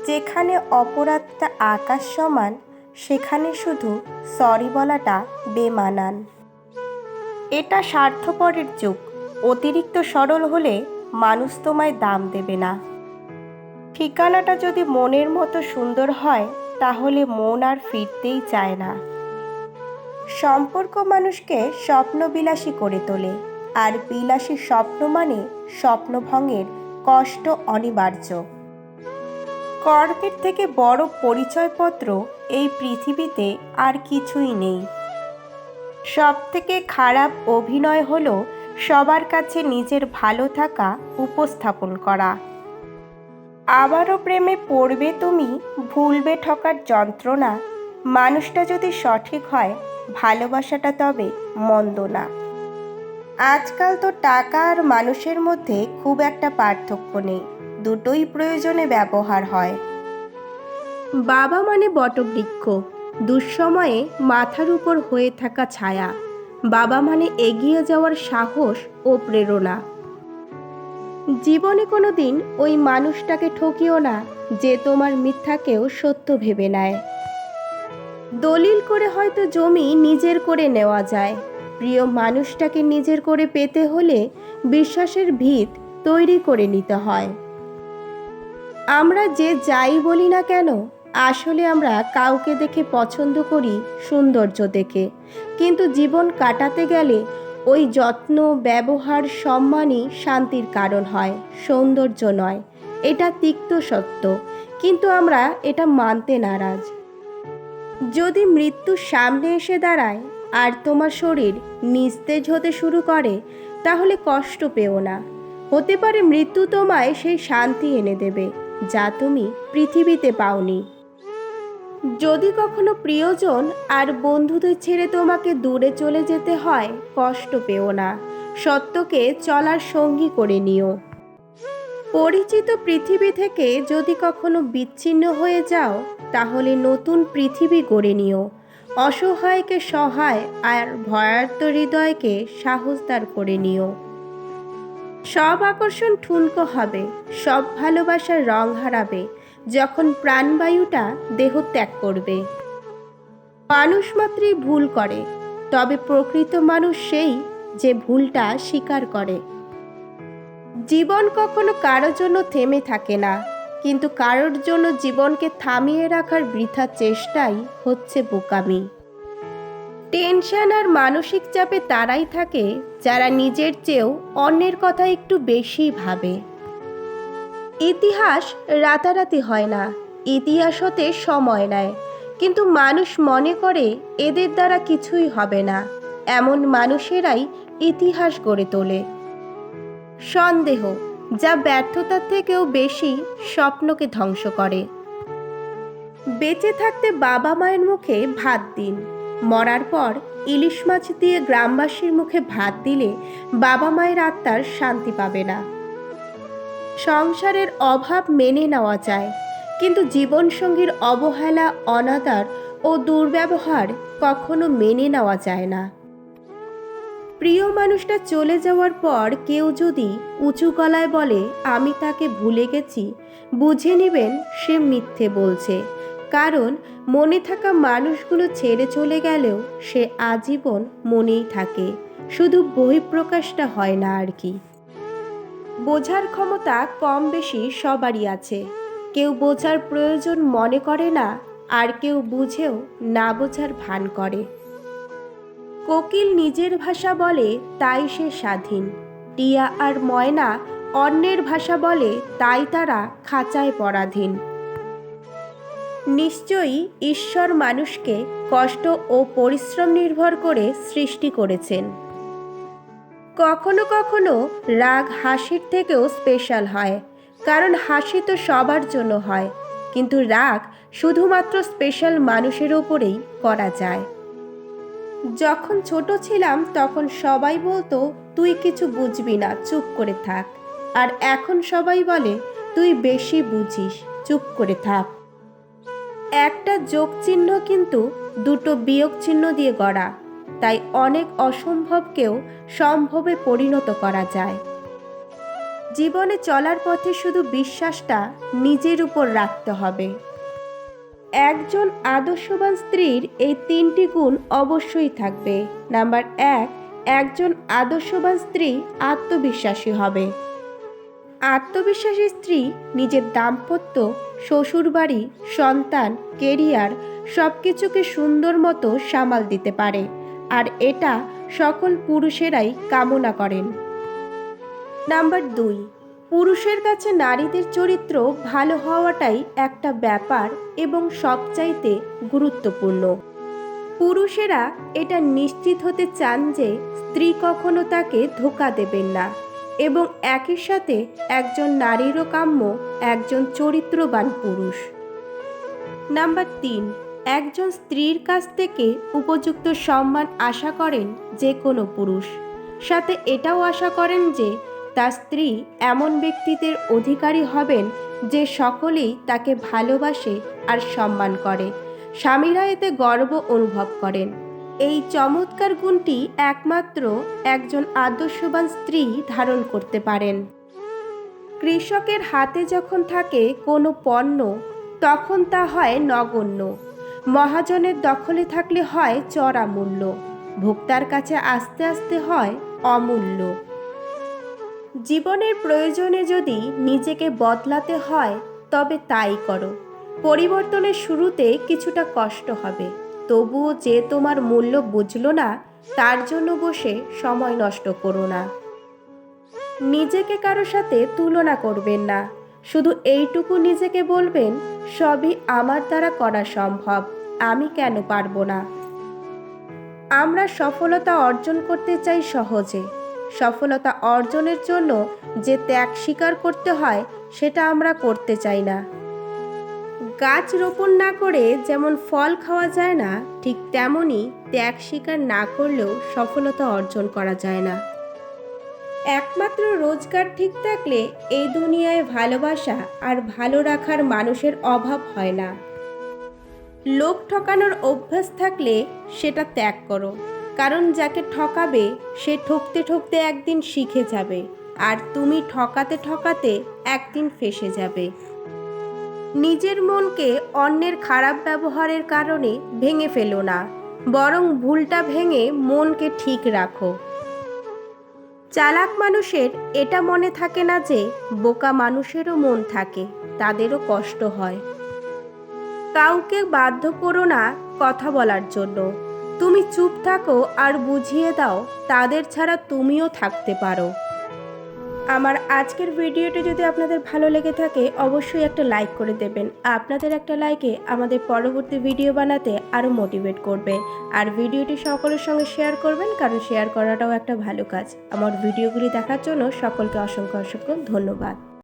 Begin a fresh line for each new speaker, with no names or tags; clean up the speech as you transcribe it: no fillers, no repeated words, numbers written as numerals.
যেখানে অপরাধটা আকাশ সমান, সেখানে শুধু সরি বলাটা বেমানান। এটা স্বার্থপরের যুগ। অতিরিক্ত সরল হলে মানুষ তোমায় দাম দেবে না। ঠিকানাটা যদি মনের মতো সুন্দর হয়, তাহলে মন আর ফিরতেই চায় না। সম্পর্ক মানুষকে স্বপ্নবিলাসী করে তোলে, আর বিলাসী স্বপ্ন মানে স্বপ্নভঙ্গের কষ্ট অনিবার্য। কর্মের থেকে বড় পরিচয়পত্র এই পৃথিবীতে আর কিছুই নেই। সবথেকে খারাপ অভিনয় হলো সবার কাছে নিজের ভালো থাকা উপস্থাপন করা। আবারও প্রেমে পড়বে তুমি, ভুলবে ঠকার যন্ত্রণা। মানুষটা যদি সঠিক হয়, ভালোবাসাটা তবে মন্দ না। আজকাল তো টাকা আর মানুষের মধ্যে খুব একটা পার্থক্য নেই, দুটোই প্রয়োজনে ব্যবহার হয়। বাবা মানে বটবৃক্ষ, দুঃসময়ে মাথার উপর হয়ে থাকা ছায়া। বাবা মানে এগিয়ে যাওয়ার সাহস ও প্রেরণা। জীবনে কোনো দিন ওই মানুষটাকে ঠকিও না, যে তোমার মিথ্যাকেও সত্য ভেবে নেয়। দলিল করে হয়তো জমি নিজের করে নেওয়া যায়, প্রিয় মানুষটাকে নিজের করে পেতে হলে বিশ্বাসের ভিত তৈরি করে নিতে হয়। আমরা যে যাই বলি না কেন, আসলে আমরা কাউকে দেখে পছন্দ করি সৌন্দর্য দেখে, কিন্তু জীবন কাটাতে গেলে ওই যত্ন, ব্যবহার, সম্মানই শান্তির কারণ হয়, সৌন্দর্য নয়। এটা তিক্ত সত্য, কিন্তু আমরা এটা মানতে নারাজ। যদি মৃত্যু সামনে এসে দাঁড়ায় আর তোমার শরীর নিস্তেজ হতে শুরু করে, তাহলে কষ্ট পেও না। হতে পারে মৃত্যু তোমায় সেই শান্তি এনে দেবে যা তুমি পৃথিবীতে পাওনি। যদি কখনো প্রিয়জন আর বন্ধুদের ছেড়ে তোমাকে দূরে চলে যেতে হয়, কষ্ট পেও না। সত্যকে চলার সঙ্গী করে নিও। পরিচিত পৃথিবী থেকে যদি কখনো বিচ্ছিন্ন হয়ে যাও, তাহলে নতুন পৃথিবী গড়ে নিও। অসহায়কে সহায় আর ভয়ার্ত হৃদয়কে সাহসদার করে নিও। সব আকর্ষণ ঠুনকো হবে, সব ভালোবাসার রং হারাবে যখন প্রাণবায়ুটা দেহ ত্যাগ করবে। মানুষ মাত্রই ভুল করে, তবে প্রকৃত মানুষ সেই যে ভুলটা স্বীকার করে। জীবন কখনো কারোর জন্য থেমে থাকে না, কিন্তু কারোর জন্য জীবনকে থামিয়ে রাখার বৃথা চেষ্টাই হচ্ছে বোকামি। টেনশন আর মানসিক চাপে তারাই থাকে যারা নিজের চেয়েও অন্যের কথা একটু বেশি ভাবে। ইতিহাস রাতারাতি হয় না, ইতিহাস হতে সময় নেয়, কিন্তু মানুষ মনে করে এদের দ্বারা কিছুই হবে না। এমন মানুষেরাই ইতিহাস গড়ে তোলে। সন্দেহ, যা ব্যর্থতার থেকেও বেশি স্বপ্নকে ধ্বংস করে। বেঁচে থাকতে বাবা মায়ের মুখে ভাত দিন, মরার পর ইলিশ মাছ দিয়ে গ্রামবাসীর মুখে ভাত দিলে বাবা মায়ের আত্মার শান্তি পাবে না। সংসারের অভাব মেনে নেওয়া যায়, কিন্তু জীবনসঙ্গীর অবহেলা, অনাদর ও দুর্ব্যবহার কখনো মেনে নেওয়া যায় না। প্রিয় মানুষটা চলে যাওয়ার পর কেউ যদি উঁচু গলায় বলে আমি তাকে ভুলে গেছি, বুঝে নেবেন সে মিথ্যে বলছে। কারণ মনে থাকা মানুষগুলো ছেড়ে চলে গেলেও সে আজীবন মনেই থাকে, শুধু বহিঃপ্রকাশটা হয় না আর কি। বোঝার ক্ষমতা কম বেশি সবারই আছে। কেউ বোঝার প্রয়োজন মনে করে না, আর কেউ বুঝেও না বোঝার ভান করে। কোকিল নিজের ভাষা বলে তাই সে স্বাধীন, টিয়া আর ময়না অন্যের ভাষা বলে তাই তারা খাঁচায় পরাধীন। নিশ্চয়ই ঈশ্বর মানুষকে কষ্ট ও পরিশ্রম নির্ভর করে সৃষ্টি করেছেন। কখনো কখনো রাগ হাসির থেকেও স্পেশাল হয়, কারণ হাসি তো সবার জন্য হয়, কিন্তু রাগ শুধুমাত্র স্পেশাল মানুষের ওপরেই করা যায়। যখন ছোট ছিলাম তখন সবাই বলতো তুই কিছু বুঝবি না, চুপ করে থাক। আর এখন সবাই বলে তুই বেশি বুঝিস, চুপ করে থাক। একটা যোগ চিহ্ন কিন্তু দুটো বিয়োগ চিহ্ন দিয়ে গড়া, তাই অনেক অসম্ভবকেও সম্ভবে পরিণত করা যায়। জীবনে চলার পথে শুধু বিশ্বাসটা নিজের উপর রাখতে হবে। একজন আদর্শবান স্ত্রীর এই 3টি গুণ অবশ্যই থাকবে। নাম্বার 1, একজন আদর্শবান স্ত্রী আত্মবিশ্বাসী হবে। আত্মবিশ্বাসী স্ত্রী নিজের দাম্পত্য, শ্বশুরবাড়ি, সন্তান, কেরিয়ার সব কিছুকে সুন্দর মতো সামাল দিতে পারে, আর এটা সকল পুরুষেরাই কামনা করেন। নাম্বার 2, পুরুষের কাছে নারীদের চরিত্র ভালো হওয়াটাই একটা ব্যাপার এবং সবচাইতে গুরুত্বপূর্ণ। পুরুষেরা এটা নিশ্চিত হতে চান যে স্ত্রী কখনো তাকে ধোঁকা দেবেন না, এবং একই সাথে একজন নারীরও কাম্য একজন চরিত্রবান পুরুষ। নাম্বার 3, একজন স্ত্রীর কাছ থেকে উপযুক্ত সম্মান আশা করেন যে কোনো পুরুষ, সাথে এটাও আশা করেন যে তার স্ত্রী এমন ব্যক্তিত্বের অধিকারী হবেন যে সকলেই তাকে ভালোবাসে আর সম্মান করে। স্বামীরা এতে গর্ব অনুভব করেন। এই চমৎকার গুণটি একমাত্র একজন আদর্শবান স্ত্রী ধারণ করতে পারেন। কৃষকের হাতে যখন থাকে কোনো পণ্য, তখন তা হয় নগণ্য। মহাজনের দখলে থাকলে হয় চড়া মূল্য, ভোক্তার কাছে আস্তে আস্তে হয় অমূল্য। জীবনের প্রয়োজনে যদি নিজেকে বদলাতে হয় তবে তাই করো। পরিবর্তনের শুরুতে কিছুটা কষ্ট হবে, তবুও যে তোমার মূল্য বুঝলো না তার জন্য বসে সময় নষ্ট করো না। নিজেকে কারো সাথে তুলনা করবেন না, শুধু এইটুকু নিজেকে বলবেন, সবই আমার দ্বারা করা সম্ভব, আমি কেন পারবো না। আমরা সফলতা অর্জন করতে চাই সহজে। সফলতা অর্জনের জন্য যে ত্যাগ স্বীকার করতে হয় সেটা আমরা করতে চাই না। গাছ রোপণ না করে যেমন ফল খাওয়া যায় না, ঠিক তেমনই ত্যাগ স্বীকার না করলেও সফলতা অর্জন করা যায় না। একমাত্র রোজগার ঠিক থাকলে এই দুনিয়ায় ভালোবাসা আর ভালো রাখার মানুষের অভাব হয় না। লোক ঠকানোর অভ্যাস থাকলে সেটা ত্যাগ করো, কারণ যাকে ঠকাবে সে ঠকতে ঠকতে একদিন শিখে যাবে, আর তুমি ঠকাতে ঠকাতে একদিন ফেঁসে যাবে। নিজের মনকে অন্যের খারাপ ব্যবহারের কারণে ভেঙে ফেলো না, বরং ভুলটা ভেঙে মনকে ঠিক রাখো। চালাক মানুষের এটা মনে থাকে না যে বোকা মানুষেরও মন থাকে, তাদেরও কষ্ট হয়। কাউকে বাধ্য করো না কথা বলার জন্য, তুমি চুপ থাকো আর বুঝিয়ে দাও তাদের ছাড়া তুমিও থাকতে পারো। আমার আজকের ভিডিওটি যদি আপনাদের ভালো লেগে থাকে অবশ্যই একটা লাইক করে দেবেন। আপনাদের একটা লাইকে আমাদের পরবর্তী ভিডিও বানাতে আরও মোটিভেট করবে। আর ভিডিওটি সকলের সঙ্গে শেয়ার করবেন, কারণ শেয়ার করাটাও একটা ভালো কাজ। আমার ভিডিওগুলি দেখার জন্য সকলকে অসংখ্য অসংখ্য ধন্যবাদ।